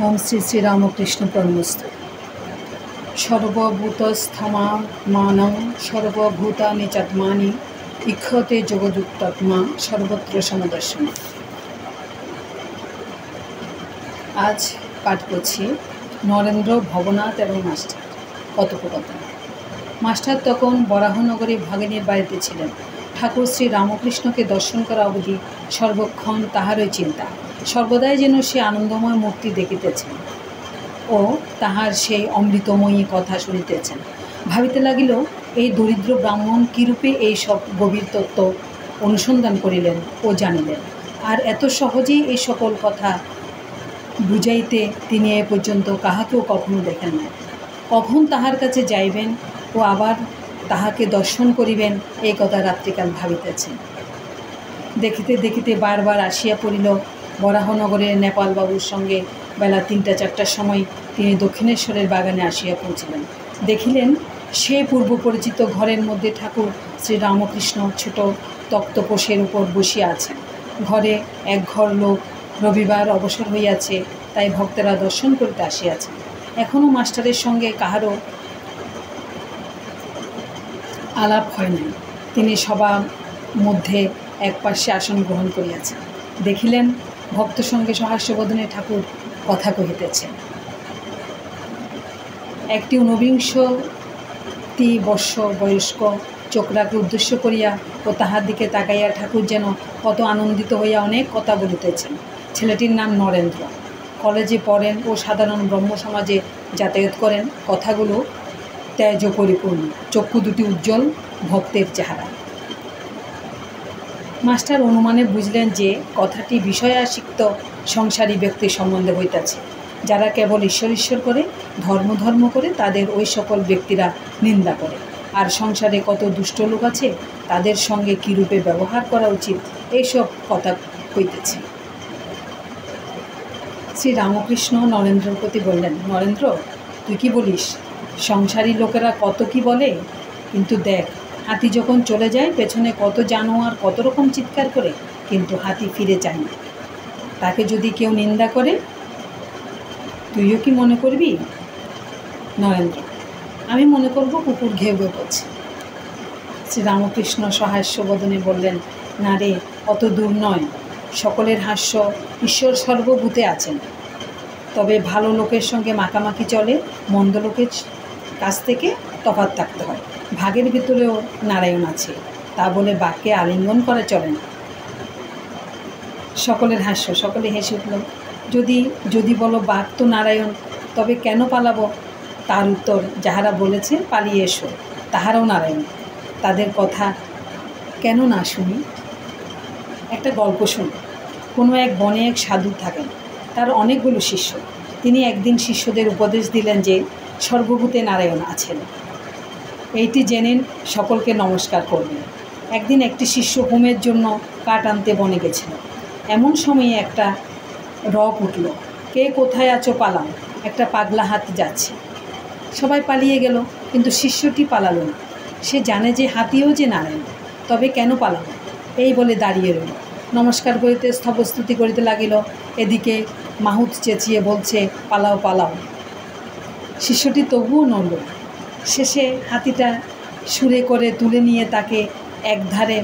ओम श्री श्री रामकृष्ण परमस्तु। सर्वभूतस्थमानं सर्वभूतानि चात्मानि इक्षते जगदुत्तमा सर्वत्र समदर्शन। आज पाठ करছি नरेंद्र भवनाथ एवं मास्टार কথোপকথন। मास्टार तखन बराहनगरे भागिनीर बाड़ीते छिलेन। ठाकुर श्री रामकृष्णके दर्शन करा अवधि सर्वक्षण ताहारই चिंता, सर्वदाई जेन से आनंदमय मूर्ति देखितेছেন ও তাহার সেই অমৃতময়ী কথা শুনিতেছেন। ভাবিতে লাগিল এই দরিদ্র ব্রাহ্মণ কীরূপে এই সব গভীর তত্ত্ব অনুসন্ধান করিলেন ও জানিলেন, আর এত সহজেই এই সকল কথা বুঝাইতে তিনি এ পর্যন্ত কাহাকেও কখনো দেখেন না। কখন তাহার কাছে যাইবেন ও আবার তাহাকে দর্শন করিবেন এই কথা রাত্রিকাল ভাবিতেছেন। দেখিতে দেখিতে বারবার আসিয়া পড়িল বরাহনগরের নেপালবাবুর সঙ্গে বেলা ৩টা-৪টার সময় তিনি দক্ষিণেশ্বরের বাগানে আসিয়া পৌঁছিলেন। দেখিলেন সে পূর্ব পরিচিত ঘরের মধ্যে ঠাকুর শ্রী রামকৃষ্ণ ছোট তক্তপোষের উপর বসিয়া আছেন। ঘরে এক ঘর লোক রবিবার অবসর হইয়াছে, তাই ভক্তেরা দর্শন করিতে আসিয়াছেন। এখনও মাস্টারের সঙ্গে কাহারও আলাপ হয় নাই। তিনি সবার মধ্যে এক পার্শ্বে আসন গ্রহণ করিয়াছেন। দেখিলেন ভক্ত সঙ্গে সহাস্যবদনে ঠাকুর কথা কহিতেছেন। একটি ঊনবিংশতি বর্ষ বয়স্ক ছোকরাকে উদ্দেশ্য করিয়া ও তাহার দিকে তাকাইয়া ঠাকুর যেন কত আনন্দিত হইয়া অনেক কথা বলিতেছেন। ছেলেটির নাম নরেন্দ্র, কলেজে পড়েন ও সাধারণ ব্রহ্ম সমাজে যাতায়াত করেন। কথাগুলো তেজ পরিপূর্ণ, চক্ষু দুটি উজ্জ্বল, ভক্তের চেহারা। মাস্টার অনুমানে বুঝলেন যে কথাটি বিষয়াসক্ত সংসারী ব্যক্তির সম্বন্ধে হইতেছে। যারা কেবল ঈশ্বর ঈশ্বর করে, ধর্ম ধর্ম করে, তাদের ওই সকল ব্যক্তিরা নিন্দা করে। আর সংসারে কত দুষ্ট লোক আছে, তাদের সঙ্গে কীরূপে ব্যবহার করা উচিত, এইসব কথা হইতেছে। শ্রী রামকৃষ্ণ নরেন্দ্রের প্রতি বললেন, নরেন্দ্র, তুই কি বলিস? সংসারী লোকেরা কত কি বলে, কিন্তু দেখ, হাতি যখন চলে যায় পেছনে কত জানোয়ার কত রকম চিৎকার করে, কিন্তু হাতি ফিরে যায় না। তাকে যদি কেউ নিন্দা করে, তুইও কি মনে করবি? নরেন্দ্র, আমি মনে করব কুকুর ঘেউ ঘেউ করছে। শ্রী রামকৃষ্ণ সহাস্যবদনে বললেন, না রে, অত দূর নয়। সকলের হাস্য, ঈশ্বর সর্বভূতে আছেন। তবে ভালো লোকের সঙ্গে মাখামাখি চলে, মন্দ লোকের কাছ থেকে তফাৎ থাকতে হয়। ভাগের ভিতরেও নারায়ণ আছে, তা বলে বাক্যে আলিঙ্গন করা চলে না। সকলের হাস্য, সকলে হেসে উঠল। যদি বলো বাঘ তো নারায়ণ, তবে কেন পালাবো? তার উত্তর, যাহারা বলেছে পালিয়ে এসো, তাহারাও নারায়ণ। তাদের কথা কেন না শুনি? একটা গল্প শুনি। কোনো এক বনে এক সাধু থাকেন, তার অনেকগুলো শিষ্য। তিনি একদিন শিষ্যদের উপদেশ দিলেন যে সর্বভূতে নারায়ণ আছেন। এইটি জেনে সকলকে নমস্কার করবেন। একদিন একটি শিষ্য হোমের জন্য কাঠ আনতে বনে গেছিল। এমন সময়ে একটা রব উঠল, কে কোথায় আছো পালাও, একটা পাগলা হাতি যাচ্ছে। সবাই পালিয়ে গেল, কিন্তু শিষ্যটি পালালো না। সে জানে যে হাতিও যে নারায়ণ, তবে কেন পালালো? এই বলে দাঁড়িয়ে রইল, নমস্কার করিতে স্তবস্তুতি করিতে লাগিল। এদিকে মাহুত চেঁচিয়ে বলছে, পালাও পালাও। শিষ্যটি তবুও নড়ল। শেষে হাতিটা সুরে করে তুলে নিয়ে তাকে একধারে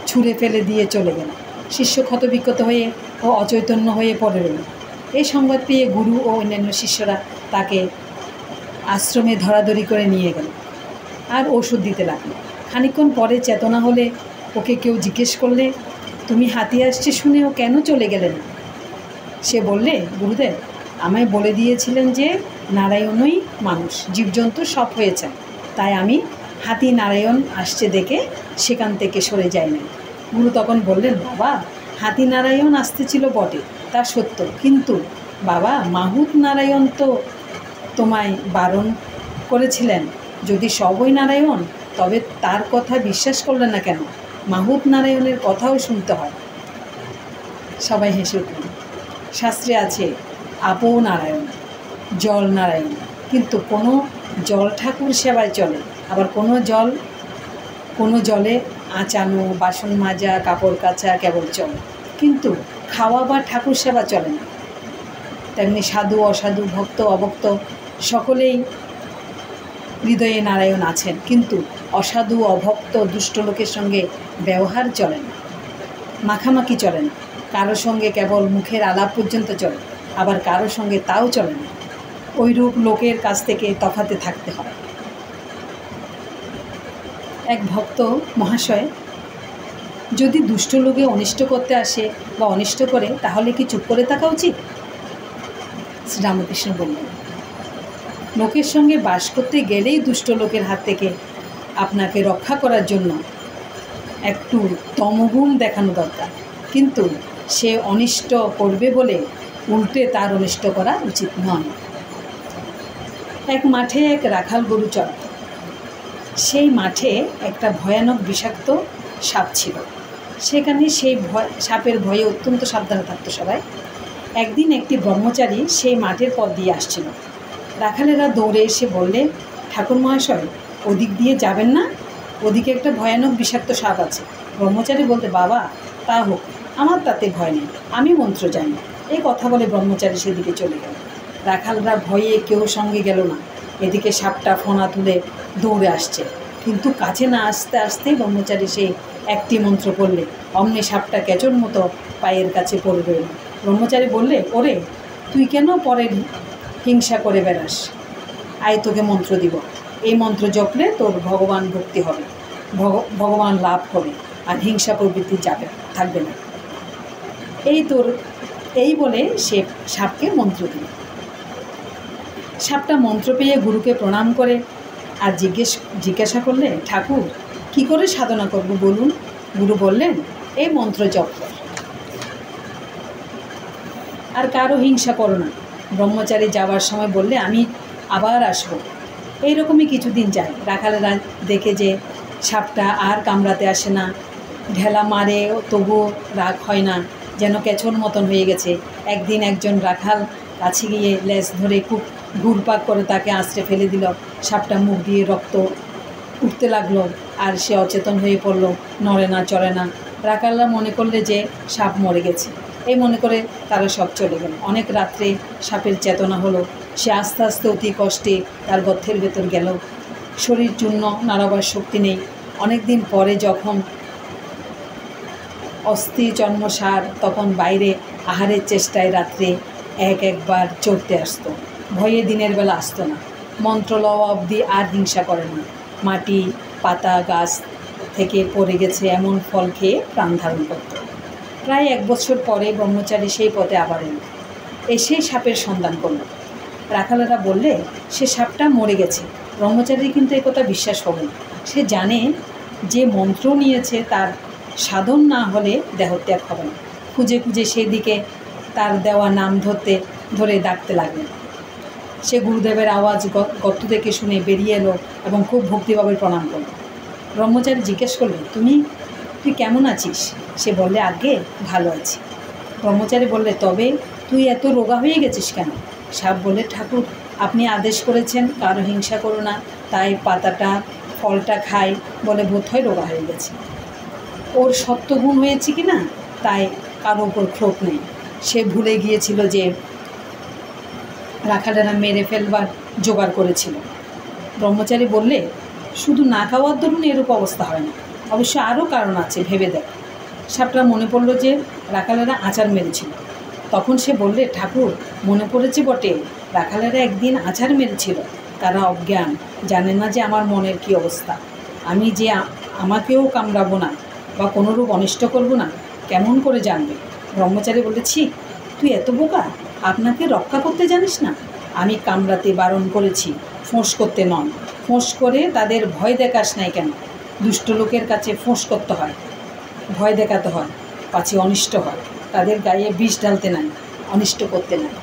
ছুঁড়ে ফেলে দিয়ে চলে গেল। শিষ্য ক্ষতবিক্ষত হয়ে ও অচৈতন্য হয়ে পড়ে রইল। এই সংবাদ পেয়ে গুরু ও অন্যান্য শিষ্যরা তাকে আশ্রমে ধরাধরি করে নিয়ে গেল আর ওষুধ দিতে লাগলো। খানিকক্ষণ পরে চেতনা হলে ওকে কেউ জিজ্ঞেস করলে, তুমি হাতি আসছে শুনে ও কেন চলে গেলেন? সে বললে, গুরুদেব, আমায় বলে দিয়েছিলেন যে নারায়ণই মানুষ, জীবজন্তু সব হয়েছেন, তাই আমি হাতি নারায়ণ আসছে দেখে সেখান থেকে সরে যাই না। গুরু তখন বললেন, বাবা, হাতি নারায়ণ আসতেছিল বটে, তা সত্য, কিন্তু বাবা, মাহুত নারায়ণ তো তোমায় বারণ করেছিলেন। যদি সবই নারায়ণ, তবে তার কথা বিশ্বাস করলে না কেন? মাহুত নারায়ণের কথাও শুনতে হয়। সবাই হেসে উঠল। শাস্ত্রে আছে আপও নারায়ণ, জল নারায়ণ, কিন্তু কোনো জল ঠাকুর সেবায় চলে, আবার কোনো জলে আঁচানো, বাসন মাজা, কাপড় কাচা কেবল চলে, কিন্তু খাওয়া বা ঠাকুর সেবা চলে না। তেমনি সাধু অসাধু ভক্ত অভক্ত সকলেই হৃদয়ে নারায়ণ আছেন, কিন্তু অসাধু অভক্ত দুষ্ট লোকের সঙ্গে ব্যবহার চলে না, মাখামাখি চলে না, কারো সঙ্গে কেবল মুখের আলাপ পর্যন্ত চলে, আবার কারো সঙ্গে তাও চলে না। ওইরূপ লোকের কাছ থেকে তফাতে থাকতে হয়। এক ভক্ত মহাশয়, যদি দুষ্ট লোকে অনিষ্ট করতে আসে বা অনিষ্ট করে, তাহলে কি চুপ করে থাকা উচিত? শ্রীরামকৃষ্ণ বললেন, লোকের সঙ্গে বাস করতে গেলেই দুষ্ট লোকের হাত থেকে আপনাকে রক্ষা করার জন্য একটু তমগুণ দেখানো দরকার, কিন্তু সে অনিষ্ট করবে বলে উল্টে তার অনিষ্ট করা উচিত নয়। এক মাঠে এক রাখাল গরু চড়াত। সেই মাঠে একটা ভয়ানক বিষাক্ত সাপ ছিল। সেখানে সেই সাপের ভয়ে অত্যন্ত সাবধানে থাকতো সবাই। একদিন একটি ব্রহ্মচারী সেই মাঠের পথ দিয়ে আসছিল। রাখালেরা দৌড়ে এসে বললে, ঠাকুর মহাশয়, ওদিক দিয়ে যাবেন না, ওদিকে একটা ভয়ানক বিষাক্ত সাপ আছে। ব্রহ্মচারী বলতে, বাবা তা হোক, আমার তাতে ভয় নেই, আমি মন্ত্র জানি। এই কথা বলে ব্রহ্মচারী সেদিকে চলে গেল। রাখালরা ভয়ে কেউ সঙ্গে গেল না। এদিকে সাপটা ফোনা তুলে দৌড়ে আসছে, কিন্তু কাছে না আসতে আসতেই ব্রহ্মচারী সে একটি মন্ত্র পড়লে অমনি সাপটা কেঁচোর মতো পায়ের কাছে পড়ে রইল। ব্রহ্মচারী বললে, ওরে, তুই কেন পরের হিংসা করে বেড়াস? আয়, তোকে মন্ত্র দিব। এই মন্ত্র জপলে তোর ভগবান ভক্তি হবে, ভগবান লাভ হবে, আর হিংসা প্রবৃত্তি যাবে থাকবে না। এই বলে সে সাপকে মন্ত্র দিল। সাপটা মন্ত্র পেয়ে গুরুকে প্রণাম করে আর জিজ্ঞাসা করলে, ঠাকুর, কি করে সাধনা করব বলুন? গুরু বললেন, এই মন্ত্র জপ কর, আর কারো হিংসা করো না। ব্রহ্মচারী যাওয়ার সময় বললে, আমি আবার আসবো। এইরকমই কিছুদিন যায়। রাখালেরা দেখে যে সাপটা আর কামড়াতে আসে না, ঢেলা মারে তবুও রাগ হয় না, যেন কেঁচোর মতন হয়ে গেছে। একদিন একজন রাখাল কাছে গিয়ে লেজ ধরে খুব ঘুরপাক করে তাকে আঁচড়ে ফেলে দিল। সাপটা মুখ দিয়ে রক্ত উঠতে লাগলো, আর সে অচেতন হয়ে পড়ল, নড়ে না, চড়ে না। রাখালরা মনে করলে যে সাপ মরে গেছে। এই মনে করে তারা সব চলে গেল। অনেক রাত্রে সাপের চেতনা হলো। সে আস্তে আস্তে অতি কষ্টে তার গর্তের ভেতর গেল। শরীর চূর্ণ, নাড়াবার শক্তি নেই। অনেক দিন পরে যখন অস্থি চর্মসার, তখন বাইরে আহারের চেষ্টায় রাত্রে একবার চড়তে আসতো। ভয়ে দিনের বেলা আসতো না। মন্ত্র লওয়া অবধি আর হিংসা করে না। মাটি, পাতা, গাছ থেকে পড়ে গেছে এমন ফল খেয়ে প্রাণ ধারণ করত। প্রায় 1 বছর পরে ব্রহ্মচারী সেই পথে আবার এল, এসে সাপের সন্ধান করল। রাখালেরা বললে, সে সাপটা মরে গেছে। ব্রহ্মচারী কিন্তু একথা বিশ্বাস হবে না। সে জানে যে মন্ত্র নিয়েছে তার সাধন না হলে দেহত্যাগ হবে না। খুঁজে খুঁজে সেদিকে তার দেওয়া নাম ধরে ডাকতে লাগলেন। সে গুরুদেবের আওয়াজ গর্ত থেকে শুনে বেরিয়ে এলো এবং খুব ভক্তিভাবে প্রণাম করল। ব্রহ্মচারী জিজ্ঞেস করলেন, তুই কেমন আছিস? সে বললে, আগে ভালো আছি। ব্রহ্মচারী বললে, তবে তুই এত রোগা হয়ে গেছিস কেন? সাপ বলে, ঠাকুর, আপনি আদেশ করেছেন কারো হিংসা করো না, তাই পাতাটা ফলটা খাই বলে বোধ হয় রোগা হয়ে গেছে। ওর সত্যগুণ হয়েছে কি না তাই কারো ওপর ক্ষোভ নেই। সে ভুলে গিয়েছিল যে রাখালেরা মেরে ফেলবার জোগাড় করেছিল। ব্রহ্মচারী বললে, শুধু না খাওয়ার দরুন এরূপ অবস্থা হয় না, অবশ্য আরও কারণ আছে, ভেবে দেখ। সাপটা মনে পড়ল যে রাখালেরা আচার মেরেছিল। তখন সে বললে, ঠাকুর, মনে পড়েছে বটে, রাখালেরা একদিন আচার মেরেছিল। তারা অজ্ঞান, জানে না যে আমার মনের কী অবস্থা। আমি যে আমাকেও কামড়াবো না বা কোনোরূপ অনিষ্ট করব না, কেমন করে জানবে? ব্রহ্মচারী বলেছি, তুই এত বোকা, আপনাকে রক্ষা করতে জানিস না? আমি কামড়াতে বারণ করেছি, ফোঁস করতে নয়। ফোঁস করে তাদের ভয় দেখাস নাই কেন? দুষ্ট লোকের কাছে ফোঁস করতে হয়, ভয় দেখাতে হয়, পাছে অনিষ্ট হয়। তাদের গায়ে বিষ ঢালতে নাই, অনিষ্ট করতে নাই।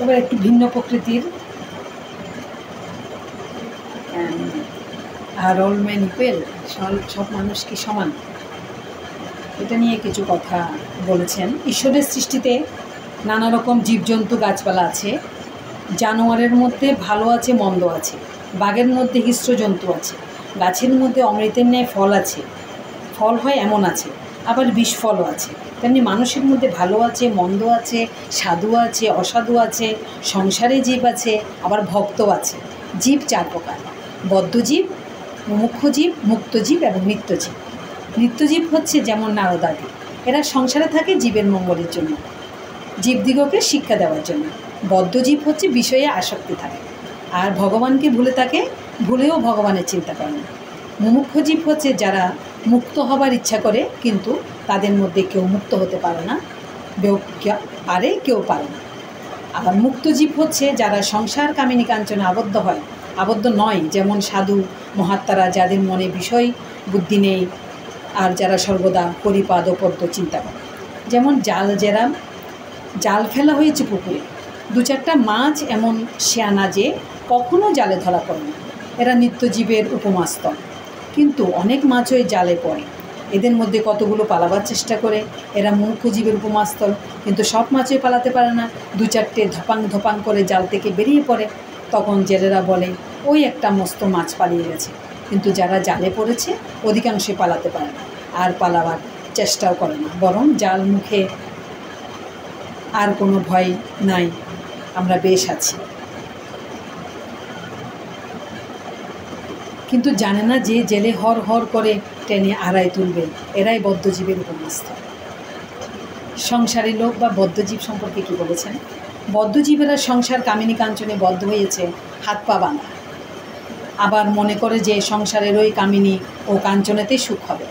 এবার একটু ভিন্ন প্রকৃতির আর অল ম্যান ইকুয়াল, সব মানুষ কি সমান, এটা নিয়ে কিছু কথা বলেছেন। ঈশ্বরের সৃষ্টিতে নানা রকম জীবজন্তু গাছপালা আছে। জানোয়ারের মধ্যে ভালো আছে, মন্দ আছে। বাঘের মধ্যে হিংস্র জন্তু আছে। গাছের মধ্যে অমৃতের ন্যায় ফল আছে, ফল হয় এমন আছে, আবার বিষ ফলও আছে। তেমনি মানুষের মধ্যে ভালো আছে, মন্দ আছে, সাধু আছে, অসাধু আছে, সংসারে জীব আছে, আবার ভক্ত আছে। জীব 4 প্রকার: বদ্ধজীব, মুমুক্ষুজীব, মুক্তজীব এবং নিত্যজীব। নিত্যজীব হচ্ছে যেমন নারদাদি, এরা সংসারে থাকে জীবের মঙ্গলের জন্য, জীবদিগকে শিক্ষা দেওয়ার জন্য। বদ্ধজীব হচ্ছে বিষয়ে আসক্তি থাকে আর ভগবানকে ভুলে থাকে, ভুলেও ভগবানের চিন্তা করে না। মুমুক্ষুজীব হচ্ছে যারা মুক্ত হবার ইচ্ছা করে কিন্তু তাদের মধ্যে কেউ মুক্ত হতে পারে না, পারে কেউ পারে না। আবার মুক্তজীব হচ্ছে যারা সংসার কামিনী কাঞ্চনে আবদ্ধ নয়, যেমন সাধু মহাত্মারা, যাদের মনে বিষয় বুদ্ধি নেই আর যারা সর্বদা হরিপাদ ও পদ্ম চিন্তা করে। যেমন জাল ফেলা হয়েছে পুকুরে, 2-4টা মাছ এমন শেয়ানা যে কখনো জালে ধরা পড়ে না, এরা নিত্যজীবের উপমাস্তর। কিন্তু অনেক মাছ ওই জালে পড়ে, এদের মধ্যে কতগুলো পালাবার চেষ্টা করে, এরা মুমুক্ষুজীবের উপমাস্তর, কিন্তু সব মাছই পালাতে পারে না। 2-4টে ধপাং করে জাল থেকে বেরিয়ে পড়ে, তখন জেলেরা বলে ওই একটা মস্ত মাছ পালিয়ে গেছে। কিন্তু যারা জালে পড়েছে অধিকাংশই পালাতে পারে না আর পালাবার চেষ্টাও করে না, বরং জাল মুখে আর কোনো ভয় নাই, আমরা বেশ আছি। কিন্তু জানে না যে জেলে হর হর করে টেনে আড়াই তুলবে, এরাই বদ্ধজীবের উপমস্ত। সংসারী লোক বা বদ্ধজীব সম্পর্কে কী বলেছেন? বদ্ধজীবেরা সংসার কামিনী কাঞ্চনে বদ্ধ হয়েছে, হাত পা বাঁধা, আবার মনে করে যে সংসারের ওই কামিনী ও কাঞ্চনেতেই সুখ হবে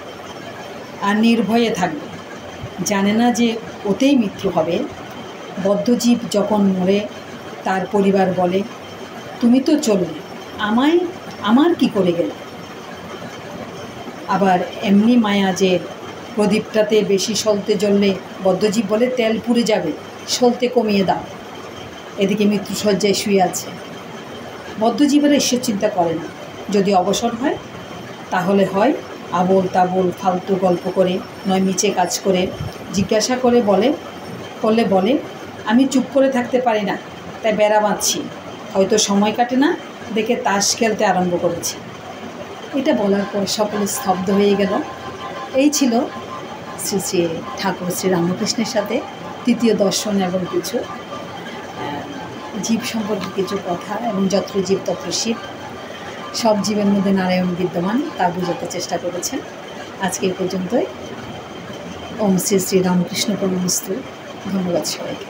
আর নির্ভয়ে থাকবে, জানে না যে ওতেই মৃত্যু হবে। বদ্ধজীব যখন মরে তার পরিবার বলে তুমি তো চললে, আমার কি করে গেল? আবার এমনি মায়া যে প্রদীপটাতে বেশি সলতে জ্বললে বদ্ধজীব বলে তেল পুড়ে যাবে, সলতে কমিয়ে দাও। এদিকে মৃত্যুসজ্জায় শুয়ে আছে। বদ্ধজীবেরা ঈশ্বর চিন্তা করে না, যদি অবসর হয় তাহলে হয় আবোল তাবোল ফালতু গল্প করে, নয় মিছে কাজ করে। জিজ্ঞাসা করলে বলে আমি চুপ করে থাকতে পারি না, তাই বেড়া বাঁধছি, হয়তো সময় কাটে না দেখে তাস খেলতে আরম্ভ করেছি। এটা বলার পর সকলে স্তব্ধ হয়ে গেল। এই ছিল শ্রী শ্রী ঠাকুর শ্রী রামকৃষ্ণের সাথে তৃতীয় দর্শন এবং কিছু জীব সম্পর্কে কিছু কথা, এবং যত্র জীব তত্র শিব, সব জীবের মধ্যে নারায়ণ বিদ্যমান তা বোঝাতে চেষ্টা করেছেন। আজকে এই পর্যন্তই। ওম শ্রী শ্রী রামকৃষ্ণ পরমস্তু। ধন্যবাদ সবাইকে।